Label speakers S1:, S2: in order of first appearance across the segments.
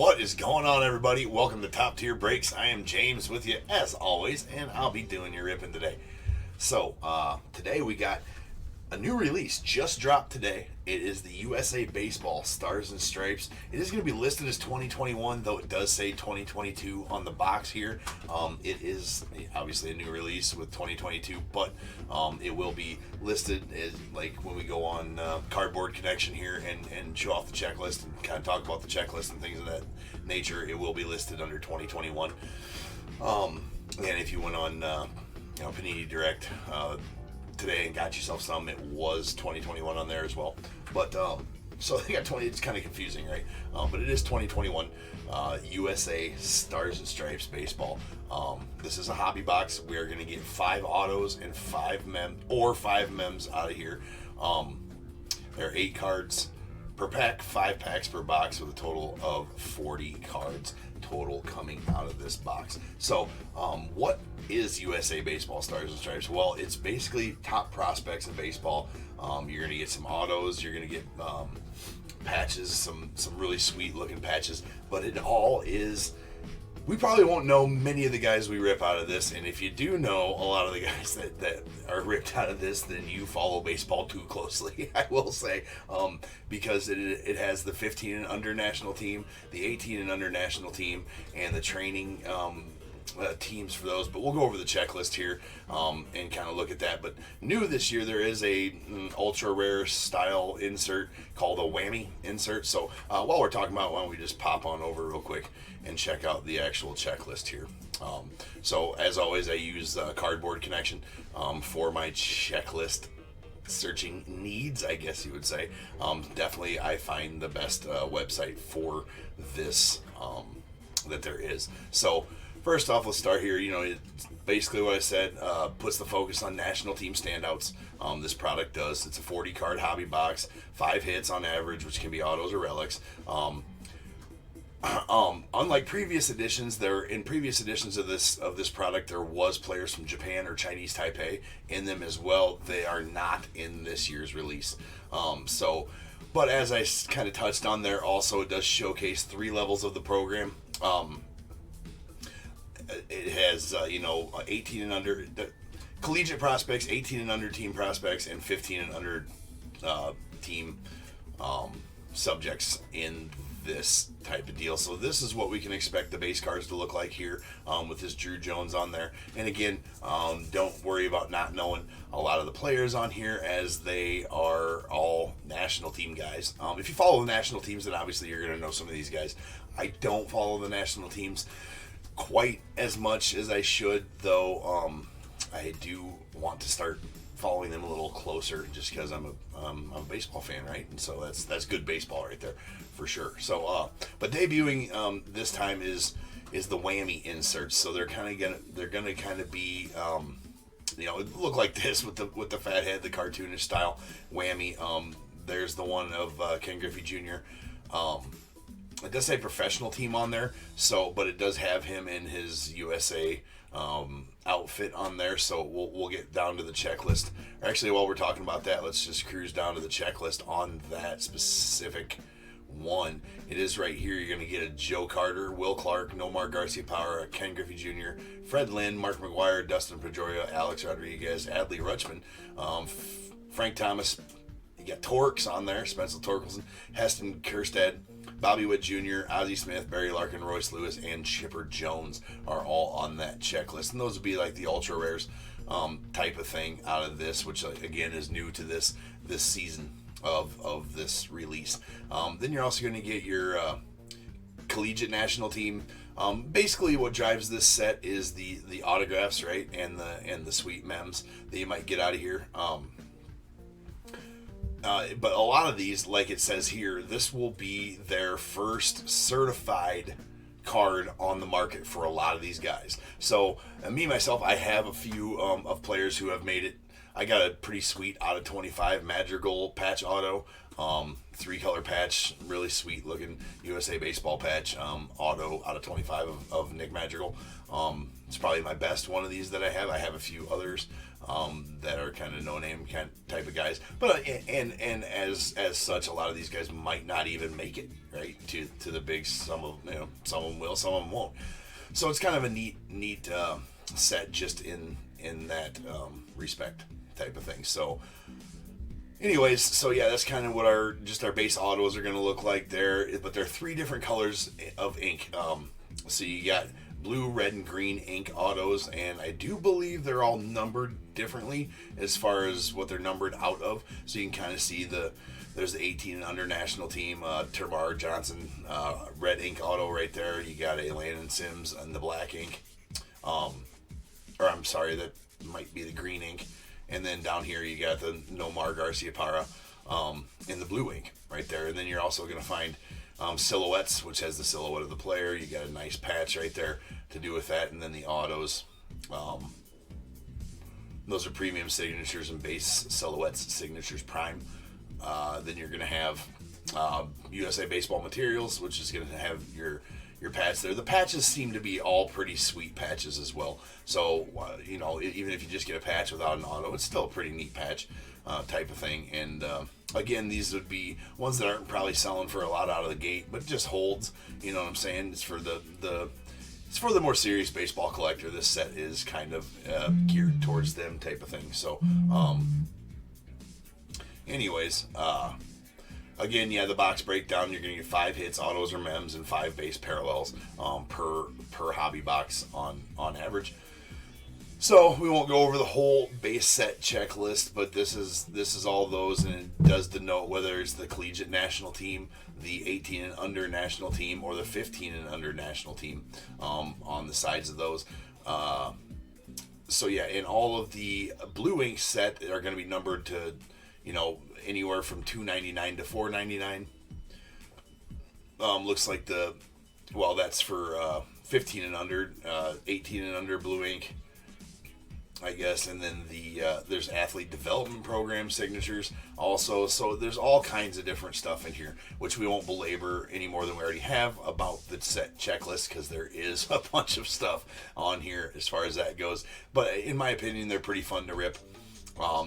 S1: What is going on, everybody? Welcome to Top Tier Breaks. I am James with you as always, and I'll be doing your ripping today. So, today we got a new release just dropped today. It is the USA Baseball Stars and Stripes. It is going to be listed as 2021, though it does say 2022 on the box here. It is obviously a new release with 2022, but it will be listed as, like, when we go on Cardboard Connection here and show off the checklist and kind of talk about the checklist and things of that nature. It will be listed under 2021. And if you went on Panini Direct today and got yourself some, it was 2021 on there as well. But so they got 20. It's kind of confusing, right? But it is 2021 USA Stars and Stripes baseball. This is a hobby box. We are going to get 5 autos and 5 mems out of here. There are 8 cards per pack, 5 packs per box, with a total of 40 cards total coming out of this box. So, what is USA Baseball Stars and Stripes? Well, it's basically top prospects in baseball. You're going to get some autos, you're going to get patches, some really sweet looking patches, but it all is. We probably won't know many of the guys we rip out of this, and if you do know a lot of the guys that are ripped out of this, then you follow baseball too closely, I will say, because it has the 15 and under national team, the 18 and under national team, and the training teams for those. But we'll go over the checklist here and kind of look at that. But new this year, there is an ultra rare style insert called a whammy insert. So while we're talking about it, why don't we just pop on over real quick and check out the actual checklist here. So as always, I use Cardboard Connection for my checklist searching needs, I guess you would say. Definitely I find the best website for this that there is. So first off, let's start here. It's basically what I said, puts the focus on national team standouts. This product does. It's a 40 card hobby box, 5 hits on average, which can be autos or relics. Unlike previous editions, in previous editions of this product, there was players from Japan or Chinese Taipei in them as well. They are not in this year's release. But as I kind of touched on there, also it does showcase 3 levels of the program. It has 18 and under collegiate prospects, 18 and under team prospects, and 15 and under team subjects in this type of deal. So this is what we can expect the base cards to look like here, with this Drew Jones on there. And again, don't worry about not knowing a lot of the players on here, as they are all national team guys. If you follow the national teams, then obviously you're going to know some of these guys. I don't follow the national teams quite as much as I should, though. I do want to start following them a little closer, just because I'm a baseball fan, right? And so that's good baseball right there for sure. So but debuting this time is the whammy inserts. So they're gonna kind of be it look like this with the fat head, the cartoonish style whammy. There's the one of Ken Griffey Jr. It does say professional team on there, but it does have him in his USA outfit on there. So we'll get down to the checklist. Actually, while we're talking about that, let's just cruise down to the checklist on that specific one. It is right here. You're going to get a Joe Carter, Will Clark, Nomar Garcia-Power, Ken Griffey Jr., Fred Lynn, Mark McGuire, Dustin Pedroia, Alex Rodriguez, Adley Rutschman, Frank Thomas. You got Torques on there, Spencer Torkelson, Heston Kjerstad, Bobby Witt Jr., Ozzie Smith, Barry Larkin, Royce Lewis, and Chipper Jones are all on that checklist. And those would be like the ultra rares type of thing out of this, which again is new to this season of this release. Then you're also going to get your collegiate national team. Basically what drives this set is the autographs, right? And the sweet mems that you might get out of here. But a lot of these, like it says here, this will be their first certified card on the market for a lot of these guys. So me, myself, I have a few of players who have made it I got a pretty sweet out of 25 Madrigal patch auto. 3-color patch, really sweet looking USA baseball patch, auto out of 25 of Nick Madrigal. It's probably my best one of these that I have. I have a few others that are kind of no-name kind of type of guys, but and as such, a lot of these guys might not even make it right to the big. Some of them will, some of them won't. So it's kind of a neat set just in that respect type of thing. So. Anyways, so yeah, that's kind of what our base autos are going to look like there. But there are 3 different colors of ink. So you got blue, red, and green ink autos, and I do believe they're all numbered differently as far as what they're numbered out of. So you can kind of see there's the 18 and under national team, Terbar Johnson, red ink auto right there. You got a Landon Sims and the black ink. Or I'm sorry, that might be the green ink. And then down here you got the Nomar Garciaparra in the blue ink right there. And then you're also going to find silhouettes, which has the silhouette of the player. You got a nice patch right there to do with that. And then the autos. Those are premium signatures and base silhouettes, signatures prime. Then you're going to have USA Baseball Materials, which is going to have your patch there. The patches seem to be all pretty sweet patches as well. So, even if you just get a patch without an auto, it's still a pretty neat patch type of thing. And again, these would be ones that aren't probably selling for a lot out of the gate, but just holds. You know what I'm saying? It's for it's for the more serious baseball collector. This set is kind of geared towards them type of thing. So, anyways, again, yeah, the box breakdown, you're going to get 5 hits, autos or mems, and 5 base parallels per hobby box on average. So we won't go over the whole base set checklist, but this is all those, and it does denote whether it's the collegiate national team, the 18 and under national team, or the 15 and under national team on the sides of those. So yeah, and all of the blue ink set are going to be numbered to, anywhere from $2.99 to $4.99. Looks like that's for 15 and under, 18 and under blue ink, I guess. And then there's athlete development program signatures also. So there's all kinds of different stuff in here, which we won't belabor any more than we already have about the set checklist, because there is a bunch of stuff on here as far as that goes. But in my opinion, they're pretty fun to rip.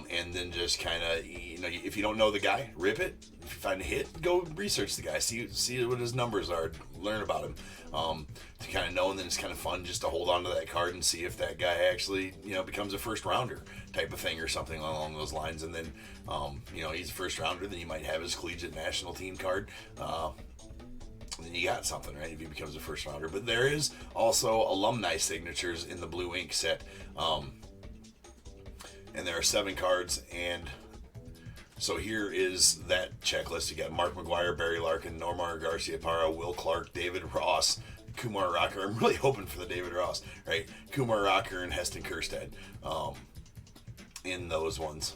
S1: And then just kind of, if you don't know the guy, rip it. If you find a hit, go research the guy, see what his numbers are, learn about him, to kind of know. And then it's kind of fun just to hold on to that card and see if that guy actually, becomes a first rounder type of thing or something along those lines. And then, he's a first rounder, then you might have his collegiate national team card. Then you got something, right? If he becomes a first rounder. But there is also alumni signatures in the blue ink set. And there are 7 cards, and so here is that checklist. You got Mark McGuire, Barry Larkin, Nomar Garciaparra, Will Clark, David Ross, Kumar Rocker. I'm really hoping for the David Ross, right? Kumar Rocker and Heston Kjerstad in those ones.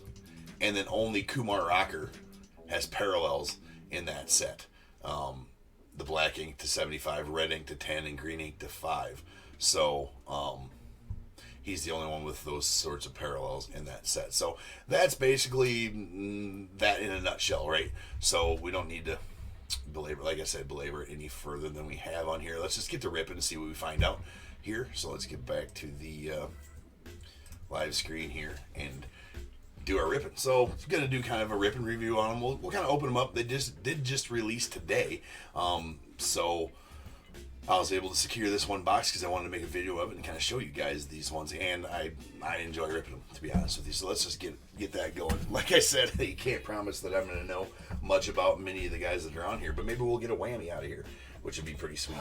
S1: And then only Kumar Rocker has parallels in that set. The black ink to 75, red ink to 10, and green ink to 5. So, he's the only one with those sorts of parallels in that set. So that's basically that in a nutshell, right? So we don't need to belabor it any further than we have on here. Let's just get to ripping and see what we find out here. So let's get back to the live screen here and do our ripping. So we're going to do kind of a ripping review on them. We'll kind of open them up. They did just release today. So I was able to secure this one box because I wanted to make a video of it and kind of show you guys these ones, and I enjoy ripping them, to be honest with you. So let's just get that going. Like I said, you can't promise that I'm going to know much about many of the guys that are on here, but maybe we'll get a whammy out of here, which would be pretty sweet.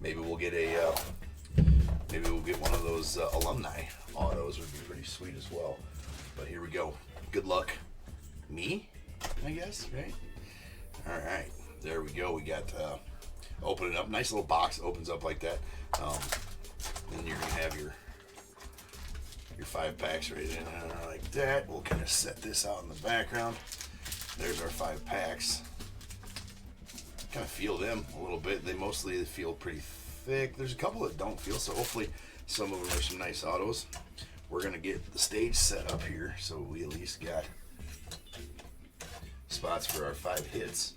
S1: Maybe we'll get one of those alumni autos, would be pretty sweet as well. But here we go. Good luck. Me, I guess, right? All right, there we go. We got. Open it up. Nice little box opens up like that. Then you're going to have your 5 packs right in there like that. We'll kind of set this out in the background. There's our 5 packs. Kind of feel them a little bit. They mostly feel pretty thick. There's a couple that don't feel, so hopefully some of them are some nice autos. we're going to get the stage set up here so we at least got spots for our 5 hits.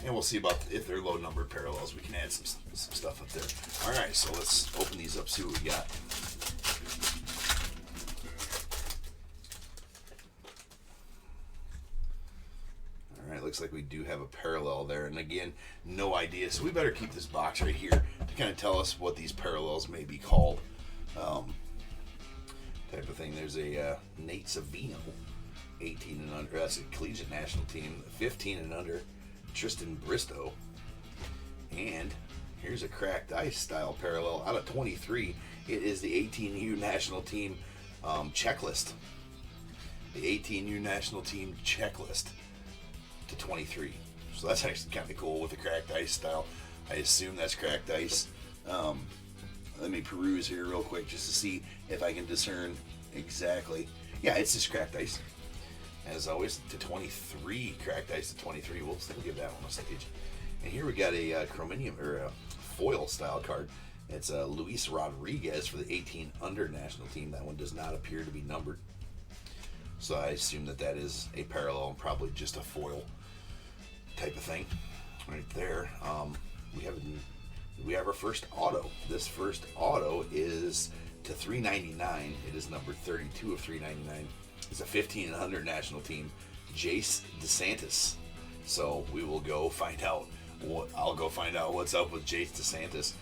S1: And we'll see about if they're low numbered parallels. We can add some stuff up there. All right, so let's open these up, see what we got. All right, looks like we do have a parallel there. And again, no idea. So we better keep this box right here to kind of tell us what these parallels may be called. Type of thing. There's a Nate Savino, 18 and under. That's a collegiate national team. 15 and under, Tristan Bristow. And here's a cracked ice style parallel out of 23. It is the 18U national team checklist. The 18U national team checklist to 23. So that's actually kind of cool with the cracked ice style. I assume that's cracked ice. Let me peruse here real quick just to see if I can discern exactly. Yeah, it's just cracked ice. As always, to 23, cracked ice to 23. We'll still give that one a stage. And here we got a chromium or a foil style card. It's Luis Rodriguez for the 18 under national team. That one does not appear to be numbered. So I assume that that is a parallel and probably just a foil type of thing right there. We have our first auto. This first auto is to 399. It is number 32 of 399. It's a 15 and under national team, Jace DeSantis. So we will go find out. I'll go find out what's up with Jace DeSantis,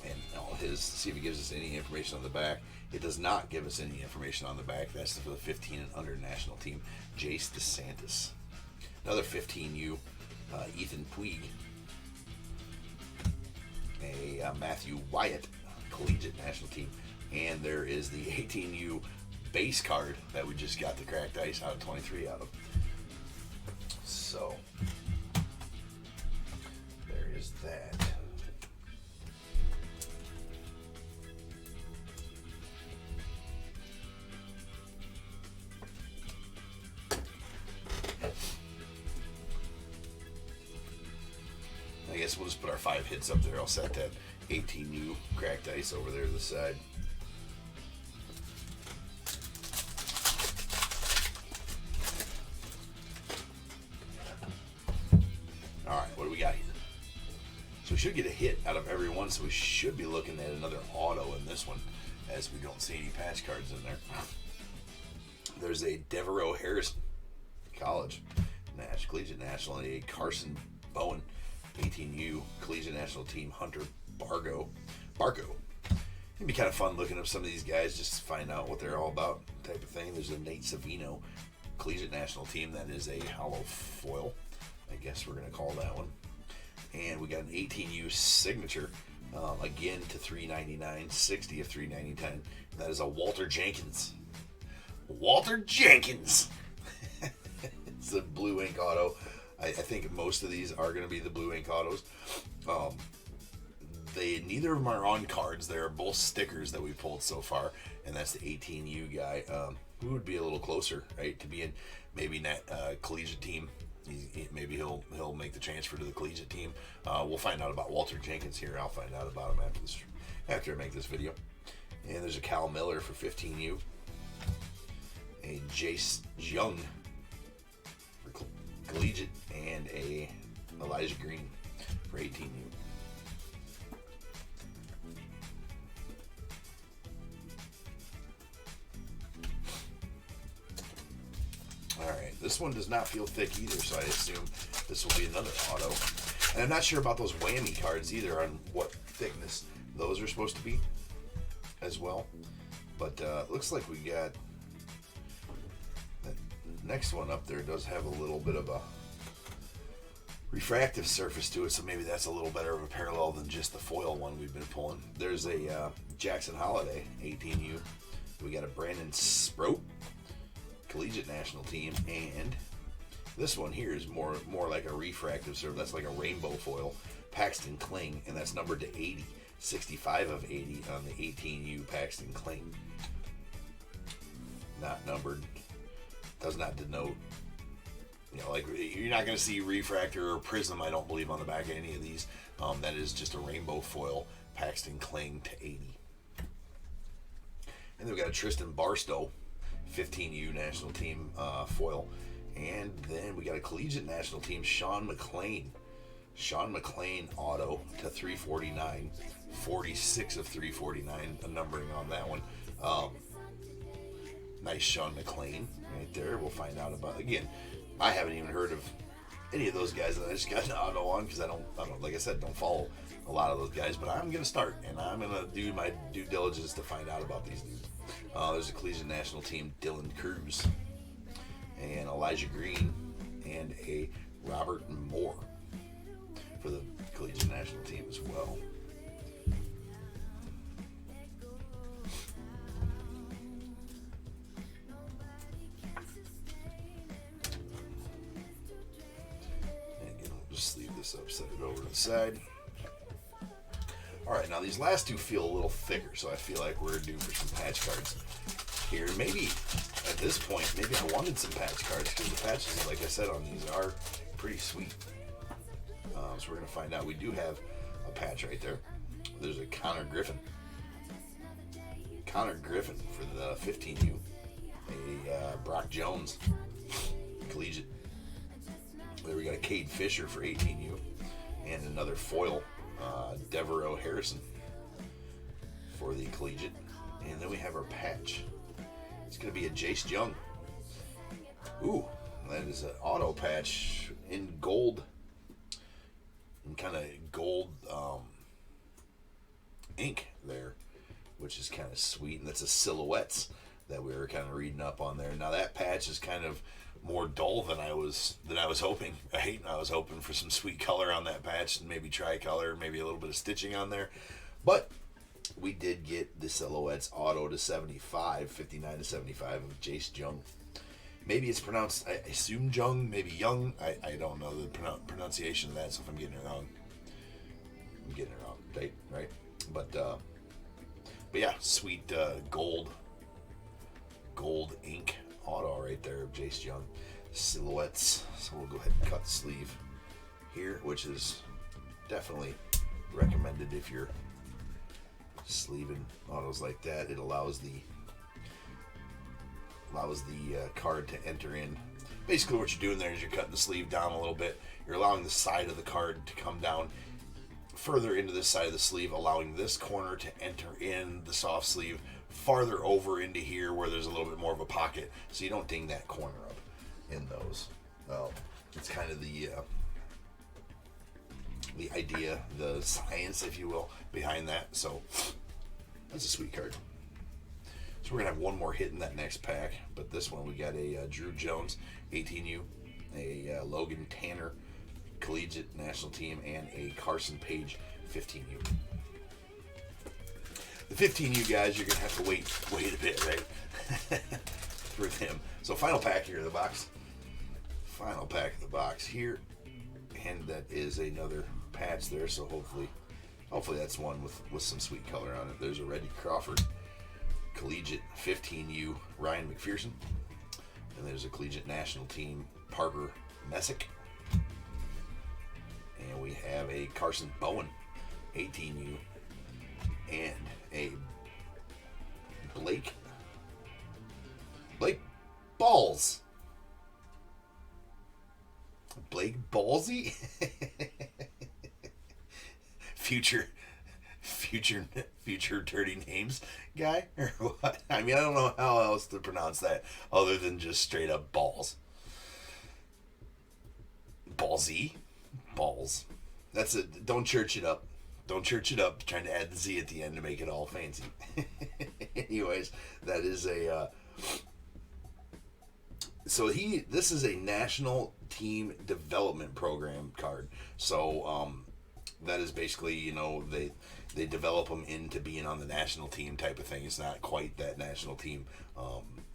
S1: and see if he gives us any information on the back. It does not give us any information on the back. That's for the 15 and under national team, Jace DeSantis. Another 15U, Ethan Puig. A Matthew Wyatt, collegiate national team. And there is the 18U base card that we just got the cracked ice out of 23 out of. So there is that. I guess we'll just put our 5 hits up there. I'll set that 18U cracked ice over there to the side. Alright, what do we got here? So we should get a hit out of every one, so we should be looking at another auto in this one, as we don't see any patch cards in there. There's a Devereaux Harrison, college, collegiate national, and a Carson Bowen, 18U collegiate national team, Hunter Bargo. It'd be kind of fun looking up some of these guys just to find out what they're all about, type of thing. There's a Nate Savino collegiate national team. That is a hollow foil, I guess we're going to call that one. And we got an 18U signature, again to 399, 60 of 399. That is a Walter Jenkins. It's a blue ink auto. I think most of these are going to be the blue ink autos. Neither of them are on cards. They're both stickers that we pulled so far, and that's the 18U guy. Who would be a little closer, right, to being maybe that collegiate team. Maybe he'll make the transfer to the collegiate team. We'll find out about Walter Jenkins here. I'll find out about him after I make this video. And there's a Cal Miller for 15U, a Jace Young for collegiate, and a Elijah Green for 18U. Alright, this one does not feel thick either, so I assume this will be another auto. And I'm not sure about those whammy cards either, on what thickness those are supposed to be as well. But looks like we got the next one up there does have a little bit of a refractive surface to it, so maybe that's a little better of a parallel than just the foil one we've been pulling. There's a Jackson Holiday 18U. We got a Brandon Sproat collegiate national team, and this one here is more like a refractive surface. That's like a rainbow foil, Paxton Kling, and that's numbered to 80, 65 of 80 on the 18U Paxton Kling. Not numbered, does not denote, like you're not going to see refractor or prism, I don't believe, on the back of any of these. That is just a rainbow foil, Paxton Kling to 80. And then we got a Tristan Barstow, 15U national team foil. And then we got a collegiate national team, Sean McLean. Sean McLean auto to 349. 46 of 349, a numbering on that one. Nice Sean McLean right there. We'll find out about, again, I haven't even heard of any of those guys that I just got an auto on because I don't, like I said, don't follow a lot of those guys, but I'm going to start and I'm going to do my due diligence to find out about these dudes. There's a collegiate national team, Dylan Cruz, and Elijah Green, and a Robert Moore for the collegiate national team as well. And again, I'll just leave this up, set it over to the side. Alright, now these last two feel a little thicker, so I feel like we're due for some patch cards here. Maybe, at this point, maybe I wanted some patch cards, because the patches, like I said, on these are pretty sweet. So we're going to find out. We do have a patch right there. There's a Connor Griffin. Connor Griffin for the 15U. A Brock Jones, collegiate. There we got a Cade Fisher for 18U. And another foil, Devereaux Harrison for the collegiate. And then we have our patch. It's going to be a Jace Jung. Ooh, that is an auto patch in gold. In kind of gold ink there, which is kind of sweet. And that's a silhouettes that we were kind of reading up on there. Now that patch is kind of more dull than I was hoping. Right? I was hoping for some sweet color on that patch, and maybe tricolor, maybe a little bit of stitching on there. But we did get the silhouettes auto to 75, 59 to 75 of Jace Jung. Maybe it's pronounced, I assume Jung, maybe Young. I don't know the pronunciation of that, so if I'm getting it wrong, I'm getting it wrong, right? But yeah, sweet gold ink auto right there of Jace Jung. Silhouettes. So we'll go ahead and cut the sleeve here, which is definitely recommended if you're sleeving autos like that. It allows the card to enter in. Basically what you're doing there is you're cutting the sleeve down a little bit. You're allowing the side of the card to come down further into this side of the sleeve, allowing this corner to enter in the soft sleeve farther over into here where there's a little bit more of a pocket, so you don't ding that corner up in those. It's kind of the idea, the science, if you will, behind that. So that's a sweet card. So we're going to have one more hit in that next pack, but this one we got a Drew Jones, 18U, a Logan Tanner, collegiate national team, and a Carson Page, 15U. The 15U guys, you're going to have to wait a bit, right, for them. So final pack here of the box. Final pack of the box here, and that is another patch there, so hopefully that's one with some sweet color on it. There's a Reggie Crawford, collegiate 15U, Ryan McPherson, and there's a collegiate national team, Parker Messick, and we have a Carson Bowen, 18U, and a Blake Balls. Blake Ballsy? future dirty names guy, or what? I mean, I don't know how else to pronounce that other than just straight up balls. Ballsy? Balls. That's it. Don't church it up. Don't church it up trying to add the Z at the end to make it all fancy. Anyways, that is a this is a national team development program card. So that is basically, they develop them into being on the national team type of thing. It's not quite that national team.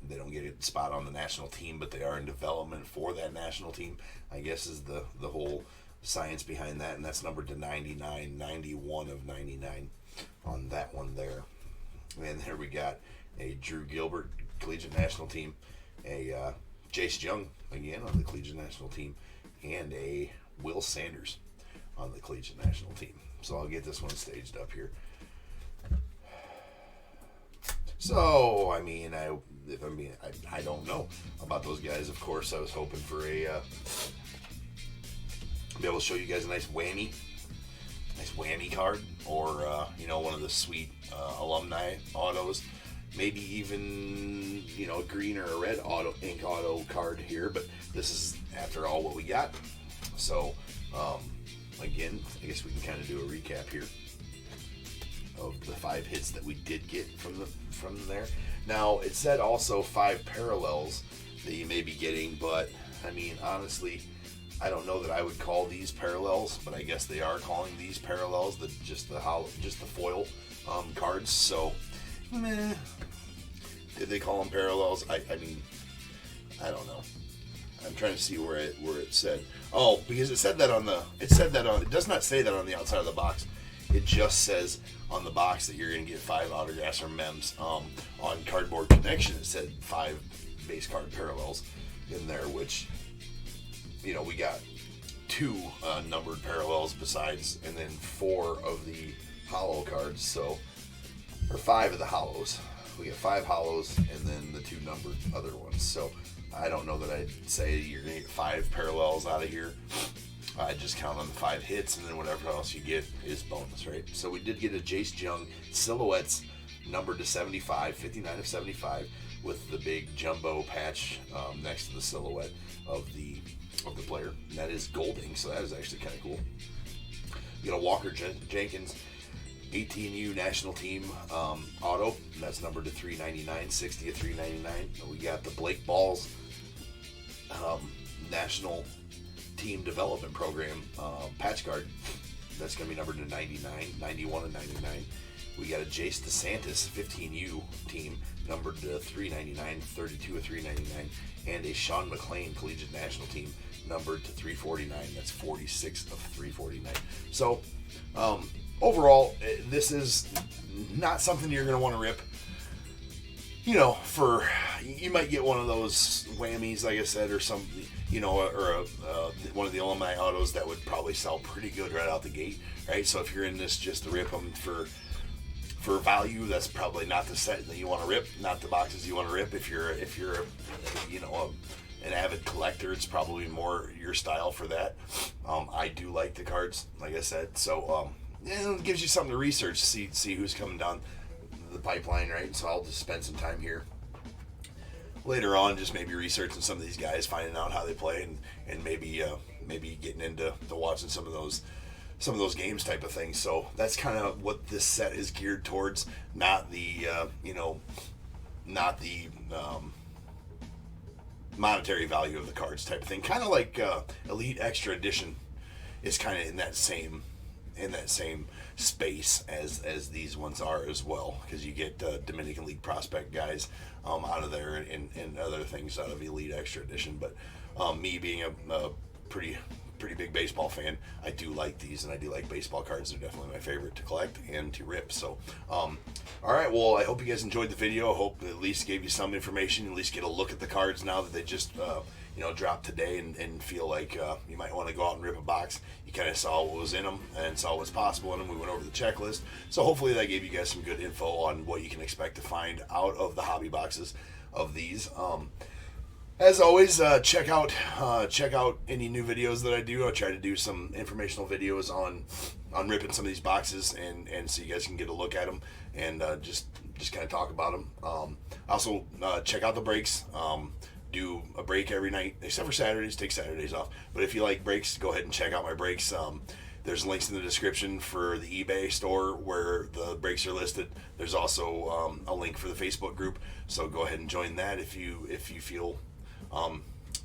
S1: They don't get a spot on the national team, but they are in development for that national team, I guess, is the whole science behind that. And that's numbered to 99, 91 of 99 on that one there. And there we got a Drew Gilbert, collegiate national team, a Jace Jung, again, on the collegiate national team, and a Will Sanders on the collegiate national team. So I'll get this one staged up here. So, I mean, I don't know about those guys. Of course, I was hoping for be able to show you guys a nice whammy card, or one of the sweet alumni autos. Maybe even a green or a red ink auto card here. But this is, after all, what we got. So, again, I guess we can kind of do a recap here of the 5 hits that we did get from there. Now, it said also 5 parallels that you may be getting, but I mean, honestly, I don't know that I would call these parallels, but I guess they are calling these parallels, just the foil cards. So, meh. Did they call them parallels? I mean, I don't know. I'm trying to see where it said. Oh, because it does not say that on the outside of the box. It just says on the box that you're going to get 5 autographs or mems. On Cardboard Connection, it said 5 base card parallels in there, which, we got 2 numbered parallels besides, and then 4 of the hollow cards, or 5 of the hollows. We got 5 hollows and then the 2 numbered other ones. So I don't know that I'd say you're going to get 5 parallels out of here. I just count on the 5 hits, and then whatever else you get is bonus, right? So we did get a Jace Jung Silhouettes numbered to 75, 59 of 75, with the big jumbo patch next to the silhouette of the player. And that is golding, so that is actually kind of cool. You got a Walker Jenkins 18U National Team auto, and that's numbered to 399, 60 of 399. We got the Blake Balls National Team Development Program patch card. That's going to be numbered to 99, 91 and 99. We got a Jace DeSantis 15U team numbered to 399, 32 of 399, and a Sean McLean Collegiate National Team numbered to 349. That's 46 of 349. So overall, this is not something you're going to want to rip. You might get one of those whammies, like I said, or some, or one of the alumni autos that would probably sell pretty good right out the gate, right? So if you're in this just to rip them for value, that's probably not the set that you want to rip, not the boxes you want to rip. If you're an avid collector, it's probably more your style for that. I do like the cards, like I said, so it gives you something to research, see who's coming down the pipeline, right? So I'll just spend some time here later on, just maybe researching some of these guys, finding out how they play, and maybe getting into watching some of those games type of things. So that's kind of what this set is geared towards, not the monetary value of the cards type of thing. Kind of like Elite Extra Edition is kind of in that same space as these ones are as well, because you get Dominican League prospect guys out of there, and other things out of Elite Extra Edition. But me being a pretty big baseball fan, I do like these, and I do like baseball cards. They're definitely my favorite to collect and to rip. So all right, well, I hope you guys enjoyed the video. I hope at least gave you some information, at least get a look at the cards now that they just dropped today, and feel like you might want to go out and rip a box. You kind of saw what was in them and saw what's possible in them. We went over the checklist, so hopefully that gave you guys some good info on what you can expect to find out of the hobby boxes of these. As always, check out any new videos that I do. I try to do some informational videos on ripping some of these boxes, and so you guys can get a look at them, and just kind of talk about them. Also, check out the breaks. Do a break every night, except for Saturdays. Take Saturdays off. But if you like breaks, go ahead and check out my breaks. There's links in the description for the eBay store where the breaks are listed. There's also a link for the Facebook group, so go ahead and join that if you feel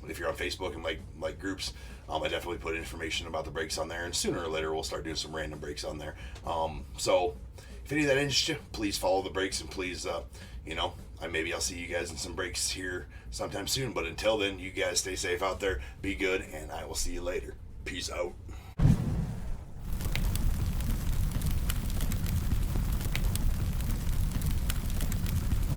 S1: if you're on Facebook and like groups. I definitely put information about the breaks on there, and sooner or later we'll start doing some random breaks on there. So if any of that interests you, please follow the breaks, and please maybe I'll see you guys in some breaks here sometime soon. But until then, you guys stay safe out there, be good, and I will see you later. Peace out.